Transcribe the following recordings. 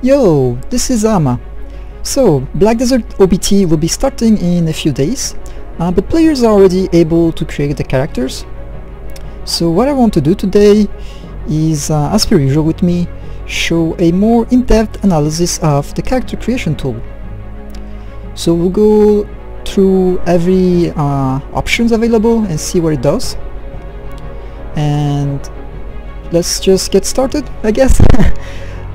Yo, this is Ama. So, Black Desert OBT will be starting in a few days, but players are already able to create the characters. So what I want to do today is, as per usual with me, show a more in-depth analysis of the character creation tool. So we'll go through every options available and see what it does. And let's just get started, I guess.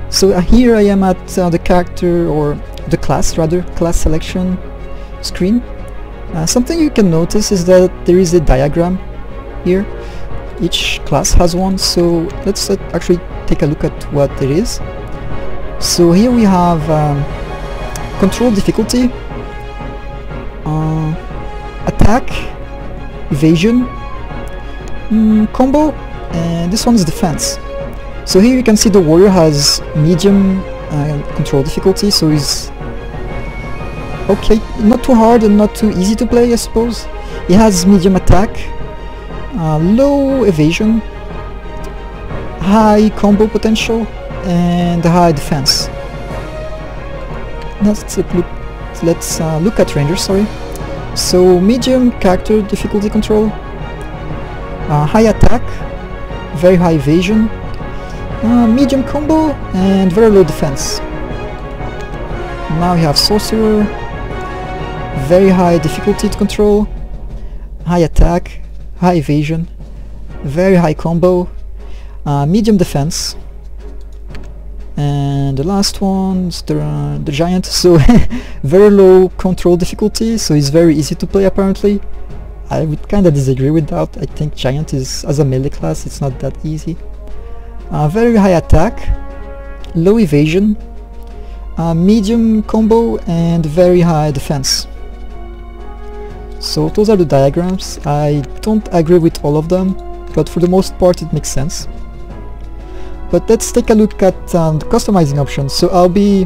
So here I am at the character, or the class selection screen. Something you can notice is that there is a diagram here. Each class has one, so let's actually take a look at what it is. So here we have control difficulty, attack, evasion, combo, and this one is defense. So here you can see the warrior has medium control difficulty, so he's okay, not too hard and not too easy to play, I suppose. He has medium attack, low evasion, high combo potential, and high defense. Let's look at Ranger, sorry. So medium character difficulty control, high attack, very high evasion, medium combo, and very low defense. Now you have Sorcerer, very high difficulty to control, high attack, high evasion, very high combo, medium defense, and the last one's the Giant, so very low control difficulty, so it's very easy to play apparently. I would kinda disagree with that. I think Giant is, as a melee class, it's not that easy. Very high attack, low evasion, medium combo, and very high defense. So those are the diagrams. I don't agree with all of them, but for the most part it makes sense. But let's take a look at the customizing options. So I'll be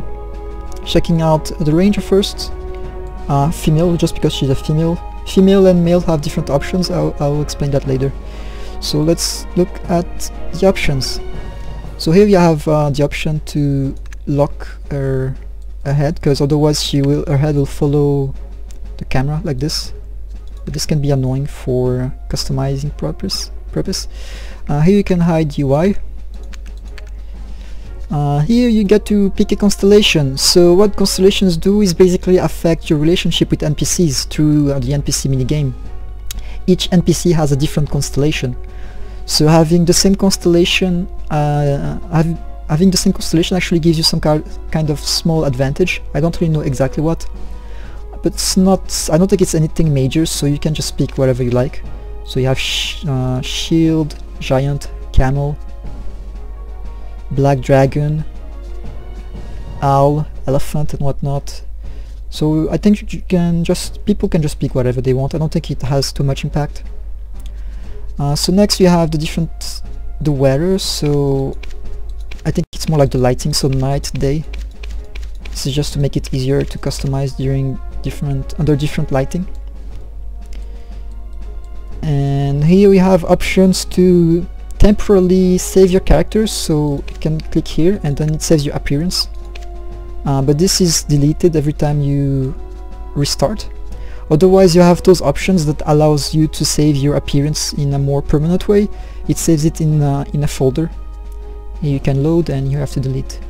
checking out the Ranger first. Female, just because she's a female. Female and male have different options. I'll explain that later. So let's look at the options. So here you have the option to lock her head, because otherwise her head will follow the camera like this. But this can be annoying for customizing purpose. Here you can hide UI. Here you get to pick a constellation. So what constellations do is basically affect your relationship with NPCs through the NPC minigame. Each NPC has a different constellation. So having the same constellation, actually gives you some kind of small advantage. I don't really know exactly what, but it's not. I don't think it's anything major. So you can just pick whatever you like. So you have Shield, Giant, Camel, Black Dragon, Owl, Elephant, and whatnot. So I think people can just pick whatever they want. I don't think it has too much impact. So next you have the weather. So I think it's more like the lighting, so night, day. This is just to make it easier to customize under different lighting. And here we have options to temporarily save your characters, so you can click here and then it saves your appearance. But this is deleted every time you restart. Otherwise you have those options that allows you to save your appearance in a more permanent way. It saves it in a folder. You can load and you have to delete.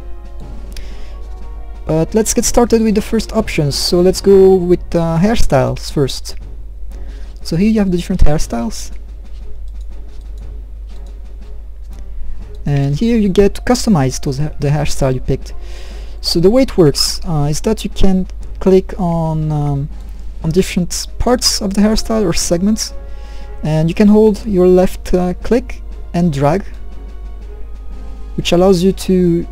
But let's get started with the first options. So let's go with hairstyles first. So here you have the different hairstyles. And here you get to customize the hairstyle you picked. So the way it works is that you can click on different parts of the hairstyle or segments, and you can hold your left click and drag, which allows you to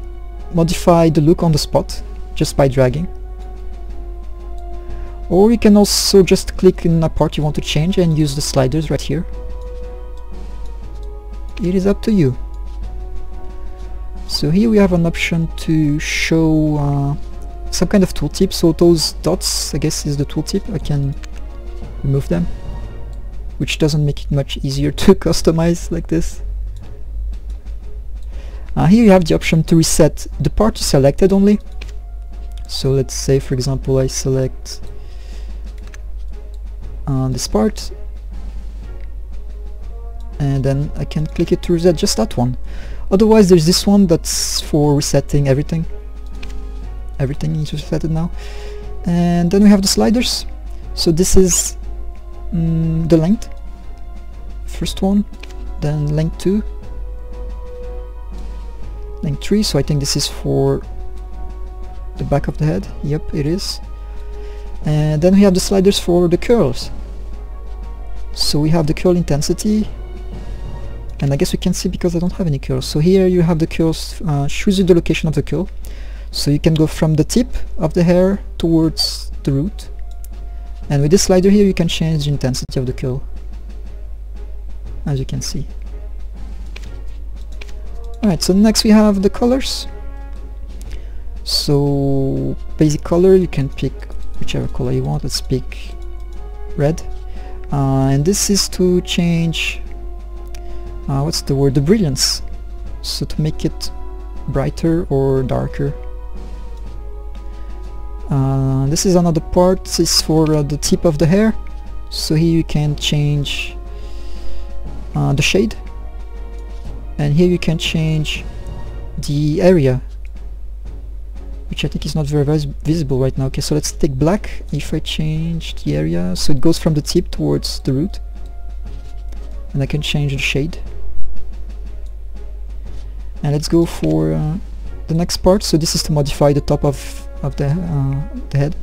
modify the look on the spot just by dragging. Or you can also just click in a part you want to change and use the sliders right here. It is up to you. So here we have an option to show some kind of tooltip. So those dots, I guess, is the tooltip. I can remove them, which doesn't make it much easier to customize like this. Here you have the option to reset the part you selected only. So let's say, for example, I select this part, and then I can click it to reset just that one. Otherwise there's this one that's for resetting everything. Everything is resetted now. And then we have the sliders. So this is the length, first one, then length 2, length 3, so I think this is for the back of the head. Yep, it is. And then we have the sliders for the curls. So we have the curl intensity, and I guess we can see because I don't have any curls. So here you have the curls, choose the location of the curl. So you can go from the tip of the hair towards the root. And with this slider here you can change the intensity of the curl, as you can see. Alright, so next we have the colors. So basic color, you can pick whichever color you want. Let's pick red. And this is to change, what's the word, the brilliance. So to make it brighter or darker. This is another part, this is for the tip of the hair. So here you can change the shade, and here you can change the area, which I think is not very visible right now. Okay, so let's take black. If I change the area, so it goes from the tip towards the root, and I can change the shade. And let's go for the next part. So this is to modify the top of the head,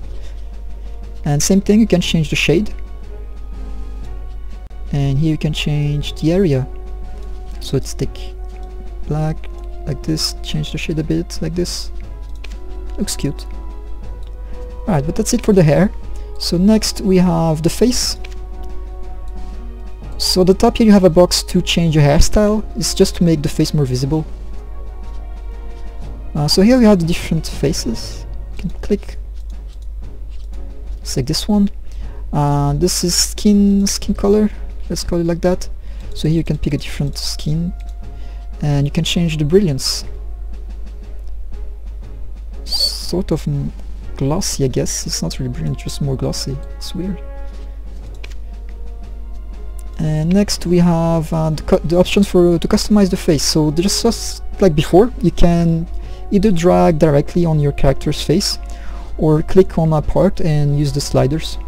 and same thing, you can change the shade, and here you can change the area. So let's take black like this, change the shade a bit like this. Looks cute. Alright, but that's it for the hair. So next we have the face. So the top here you have a box to change your hairstyle. It's just to make the face more visible. So here we have the different faces. You can click. Select this one. This is skin color. Let's call it like that. So here you can pick a different skin, and you can change the brilliance. Sort of glossy, I guess. It's not really brilliant, just more glossy. It's weird. And next we have the options to customize the face. So just like before, you can either drag directly on your character's face or click on a part and use the sliders.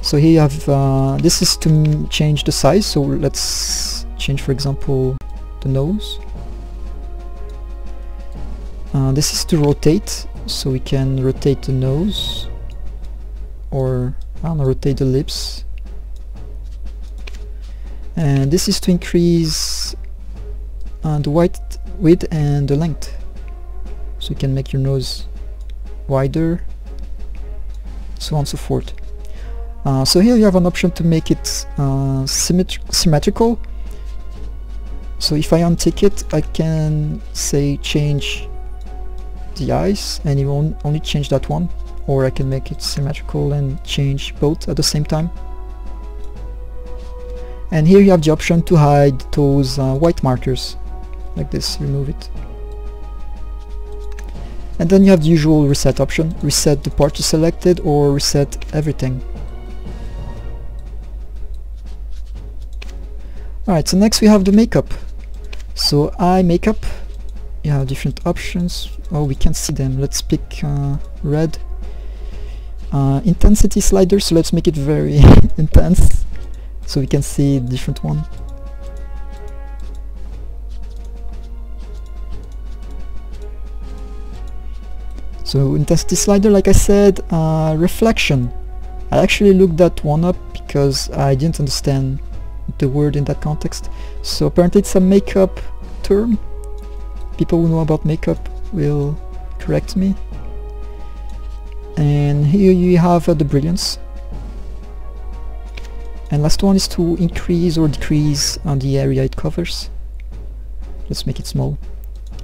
So here you have, this is to change the size. So let's change, for example, the nose. This is to rotate, so we can rotate the nose, or I don't know, rotate the lips. And this is to increase the width and the length, so you can make your nose wider, so on and so forth. So here you have an option to make it symmetrical. So if I untick it, I can say change the eyes, and it will only change that one, or I can make it symmetrical and change both at the same time. And here you have the option to hide those white markers, like this, remove it. And then you have the usual reset option, reset the part you selected or reset everything. Alright, so next we have the makeup. So eye makeup, you have different options. Oh, we can see them. Let's pick red. Intensity slider, so let's make it very intense, so we can see the different one. So intensity slider, like I said, reflection. I actually looked that one up because I didn't understand the word in that context. So apparently it's a makeup term. People who know about makeup will correct me. And here you have the brilliance. And last one is to increase or decrease on the area it covers. Let's make it small.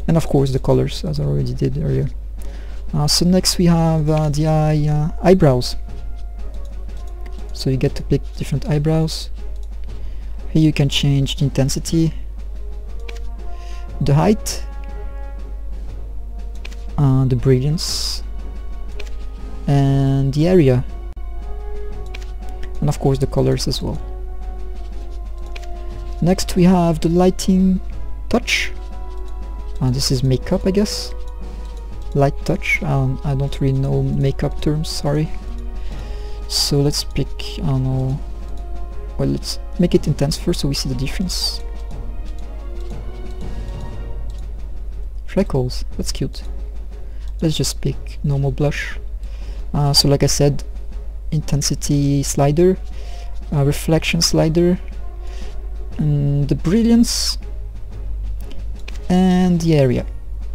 And of course the colors, as I already did earlier. So next we have the eyebrows. So you get to pick different eyebrows. Here you can change the intensity. the height, the brilliance, and the area, and of course the colors as well. Next we have the lighting touch. This is makeup, I guess. Light touch. I don't really know makeup terms, sorry. So let's pick, I don't know, well, let's make it intense first so we see the difference. Freckles, that's cute. Let's just pick normal blush. So like I said, intensity slider, reflection slider, and the brilliance, and the area.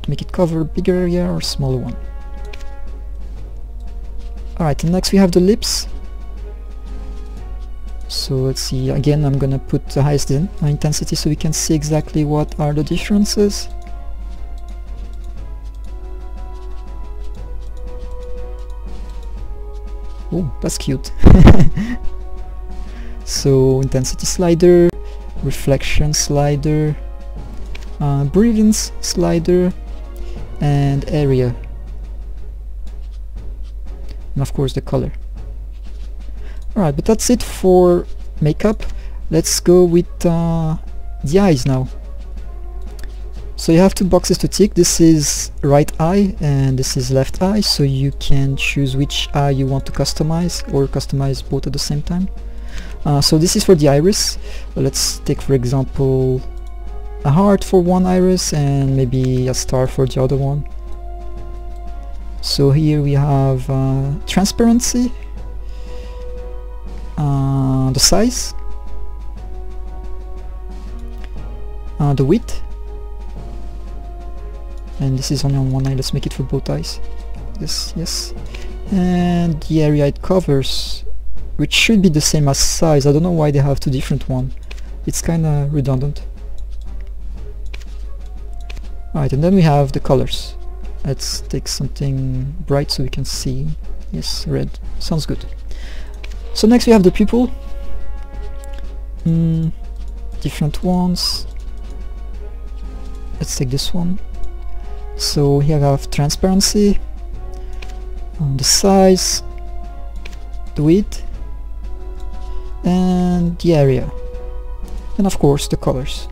To make it cover bigger area or smaller one. Alright, and next we have the lips. So let's see, again I'm gonna put the highest intensity so we can see exactly what are the differences. Oh, that's cute. So intensity slider, reflection slider, brilliance slider, and area, and of course the color. Alright, but that's it for makeup. Let's go with the eyes now. So you have two boxes to tick. This is right eye and this is left eye, so you can choose which eye you want to customize, or customize both at the same time. So this is for the iris. Let's take for example a heart for one iris and maybe a star for the other one. So here we have transparency, the size, the width, and this is only on one eye. Let's make it for both eyes. Yes, and the area it covers, which should be the same as size. I don't know why they have two different ones. It's kinda redundant. Alright, and then we have the colors. Let's take something bright so we can see. Yes, red. Sounds good. So next we have the pupil. Different ones. Let's take this one. So here I have transparency, the size, the width, and the area, and of course the colors.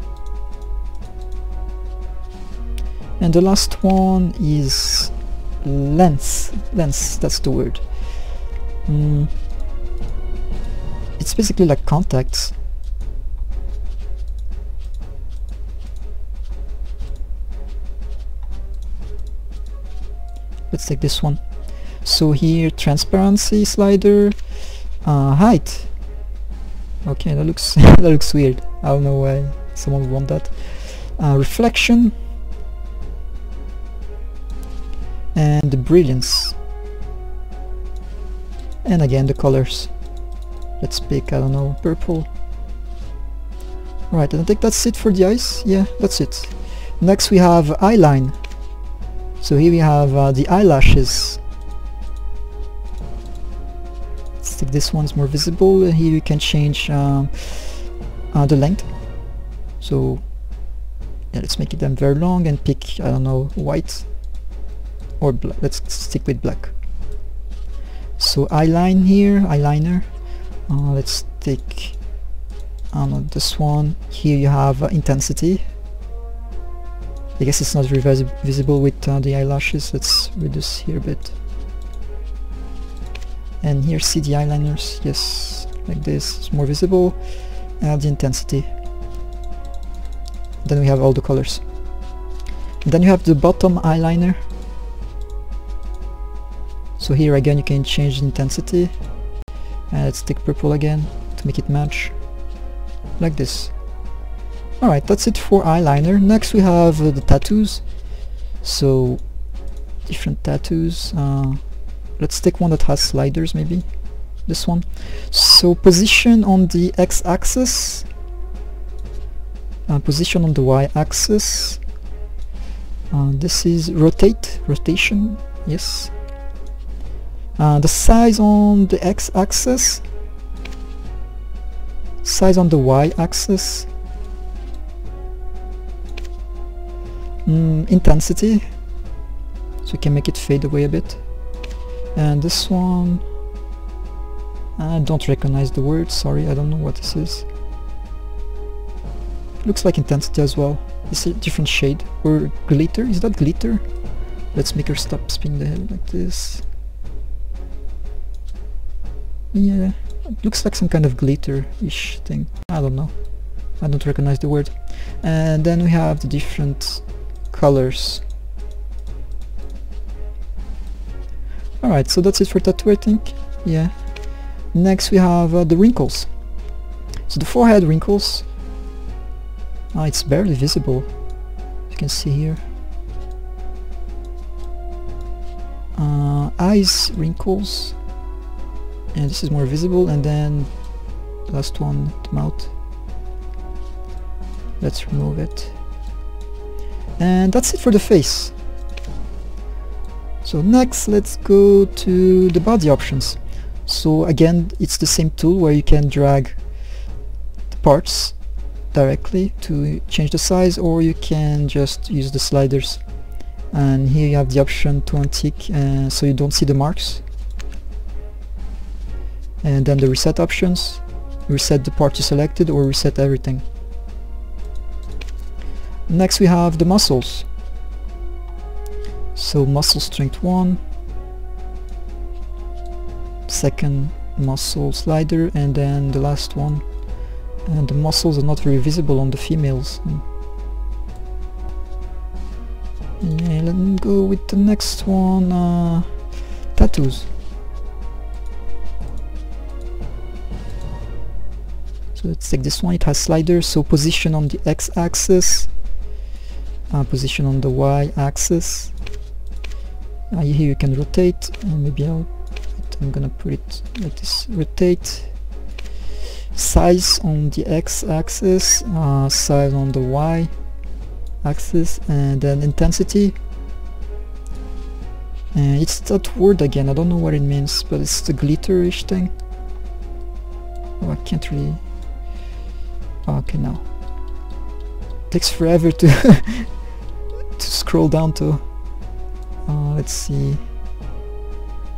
And the last one is lens. That's the word. It's basically like contacts. Let's take this one. So here, transparency slider, height. Okay, that looks that looks weird. I don't know why someone would want that. Reflection, and the brilliance, and again the colors. Let's pick, I don't know, purple. Alright, and I think that's it for the eyes. Yeah, that's it. Next we have eyeline. So here we have the eyelashes. Let's take this one, it's more visible. Here you can change the length. So yeah, let's make them very long and pick, I don't know, white or black. Let's stick with black. So eyeline here, eyeliner. Let's take, I don't know, this one. Here you have intensity. I guess it's not very visible with the eyelashes. Let's reduce here a bit. And here, see the eyeliners. Yes, like this. It's more visible. Add the intensity. Then we have all the colors. And then you have the bottom eyeliner. So here again you can change the intensity. And let's take purple again to make it match. Like this. Alright, that's it for eyeliner. Next we have the tattoos. So different tattoos. Let's take one that has sliders, maybe this one. So position on the x-axis, position on the y-axis. This is rotation, yes. The size on the x-axis, size on the y-axis, intensity, so we can make it fade away a bit. And this one, I don't recognize the word, sorry, I don't know what this is. Looks like intensity as well. It's a different shade. Or glitter, is that glitter? Let's make her stop spinning the head like this. Yeah, it looks like some kind of glitter-ish thing. I don't know. I don't recognize the word. And then we have the different colors. Alright, so that's it for tattoo, I think. Yeah. Next we have the wrinkles. So the forehead wrinkles. It's barely visible, as you can see here. Eyes wrinkles. And this is more visible, and then the last one, the mouth. Let's remove it. And that's it for the face. So next let's go to the body options. So again, it's the same tool where you can drag the parts directly to change the size, or you can just use the sliders. And here you have the option to untick, so you don't see the marks. And then the reset options, reset the part you selected or reset everything. Next we have the muscles. So muscle strength 1, second muscle slider, and then the last one. And the muscles are not very visible on the females. Yeah, let me go with the next one, tattoos. So let's take this one, it has sliders, so position on the x-axis, position on the y-axis. Here you can rotate, and maybe I'm gonna put it like this, rotate. Size on the x-axis, size on the y-axis, and then intensity. And it's that word again, I don't know what it means, but it's the glitter-ish thing. Oh, I can't really... okay, now. It takes forever to to scroll down to... let's see.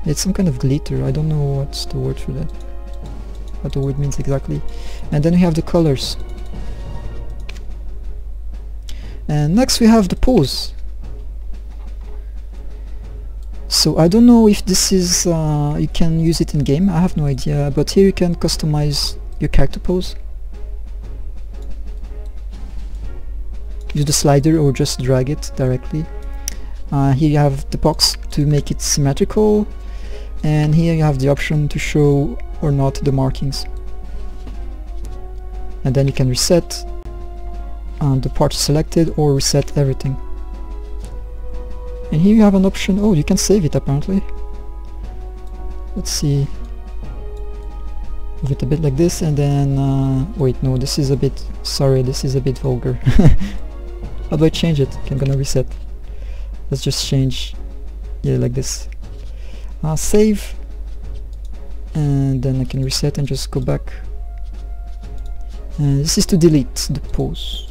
It's some kind of glitter, I don't know what's the word for that. What the word means exactly. And then we have the colors. And next we have the pose. So I don't know if this is you can use it in game, I have no idea, but here you can customize your character pose. Use the slider or just drag it directly. Here you have the box to make it symmetrical, and here you have the option to show or not the markings. And then you can reset the part selected or reset everything. And here you have an option, oh, you can save it apparently. Let's see. Move it a bit like this, and then wait, no, this is a bit, sorry, this is a bit vulgar. How do I change it? Okay, I'm gonna reset. Let's just change, yeah, like this. Save, and then I can reset and just go back. And this is to delete the pose.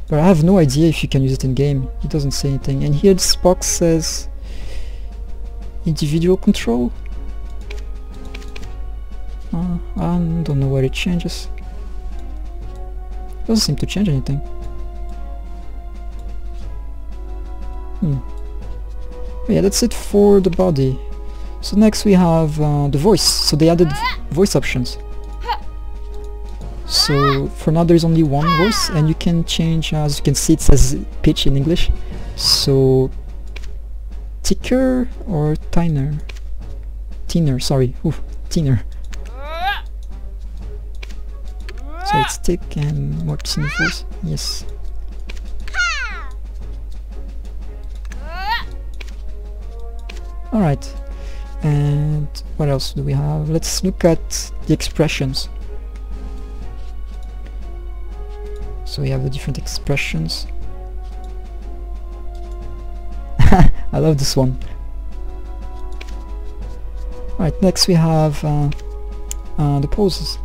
But I have no idea if you can use it in game. It doesn't say anything. And here this box says individual control. I don't know where it changes. Doesn't seem to change anything. But yeah, that's it for the body. So next we have the voice. So they added voice options. So for now there's only one voice, and you can change, as you can see it says pitch in English. So thicker or thinner? Thinner, sorry. Oof, thinner. So it's thick and more thinner voice. Yes. Alright, and what else do we have? Let's look at the expressions. So we have the different expressions. I love this one. Alright, next we have the poses.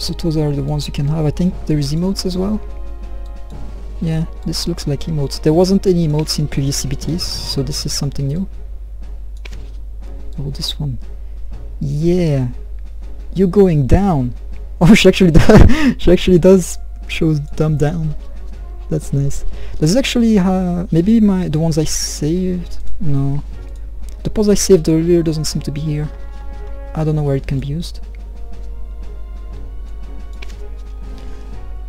So those are the ones you can have. I think there is emotes as well. Yeah, this looks like emotes. There wasn't any emotes in previous CBTs, so this is something new. Oh, this one. Yeah, you're going down. Oh, she actually does show thumb down. That's nice. Does it actually maybe the ones I saved? No. The pose I saved earlier doesn't seem to be here. I don't know where it can be used.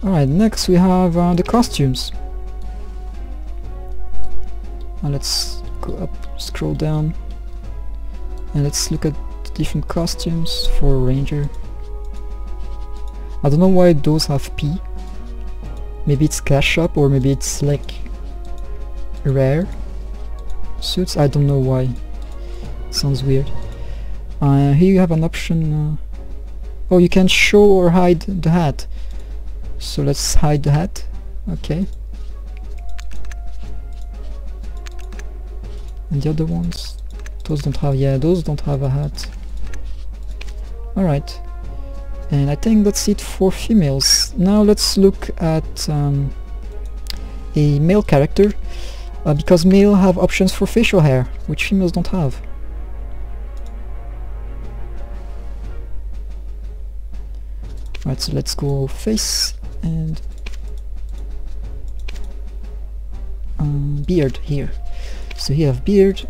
Alright, next we have the costumes. Let's go up, scroll down, and let's look at the different costumes for Ranger. I don't know why those have P. Maybe it's cash up, or maybe it's like rare suits. I don't know why. Sounds weird. Here you have an option. Oh, you can show or hide the hat. So let's hide the hat. Okay. And the other ones, those don't have. Yeah, those don't have a hat. All right. And I think that's it for females. Now let's look at a male character, because male have options for facial hair, which females don't have. Alright, so let's go face and beard here. So here I have beard,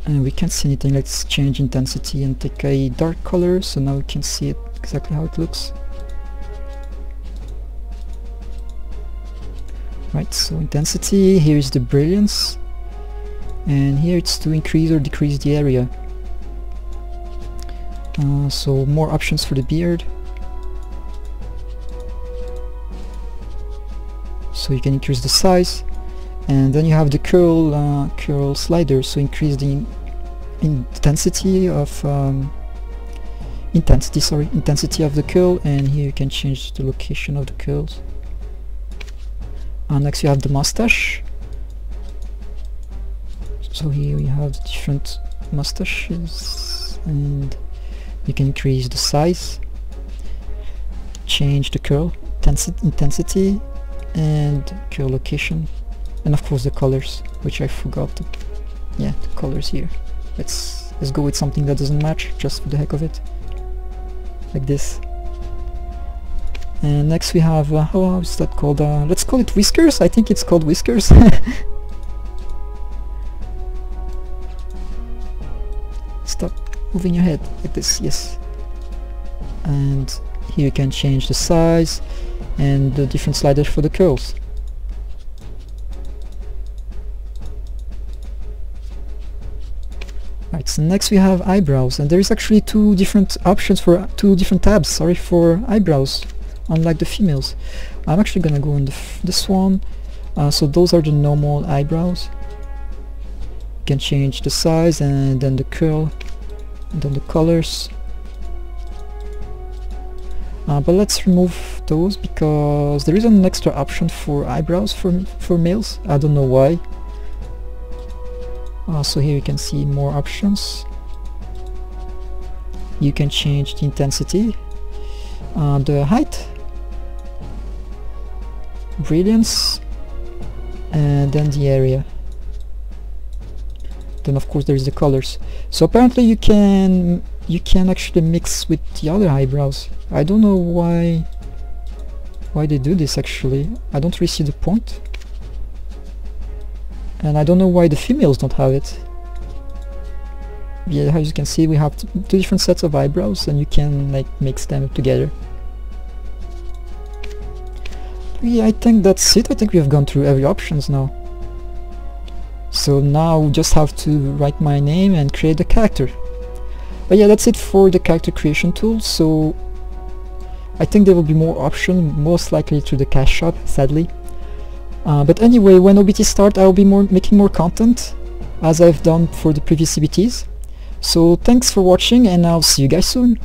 and we can't see anything. Let's change intensity and take a dark color, so now we can see it exactly how it looks. Right, so intensity, here is the brilliance, and here it's to increase or decrease the area. So more options for the beard. So you can increase the size, and then you have the curl slider, so increase the intensity of intensity of the curl, and here you can change the location of the curls. Next you have the mustache. So here we have the different mustaches, and you can increase the size, change the curl intensity, and curl location, and of course the colors, which I forgot to, yeah, the colors here. Let's go with something that doesn't match, just for the heck of it, like this. And next we have how is that called? Let's call it whiskers. I think it's called whiskers. Stop moving your head like this. Yes. And here you can change the size and the different sliders for the curls. Right, so next we have eyebrows, and there is actually two different options for two different tabs, sorry, for eyebrows, unlike the females. I'm actually gonna go on this one. So those are the normal eyebrows. You can change the size and then the curl and then the colors. But let's remove those because there is an extra option for eyebrows for males. I don't know why. So here you can see more options. You can change the intensity, the height, brilliance, and then the area. Then of course there's the colors. So apparently you can actually mix with the other eyebrows. I don't know why they do this actually. I don't really see the point. And I don't know why the females don't have it. Yeah, as you can see we have two different sets of eyebrows and you can like mix them together. Yeah, I think that's it. I think we have gone through every options now. So now we just have to write my name and create the character. But yeah, that's it for the character creation tool. So I think there will be more options, most likely through the cash shop, sadly. But anyway, when OBT start, I will be making more content, as I've done for the previous CBTs. So thanks for watching, and I'll see you guys soon.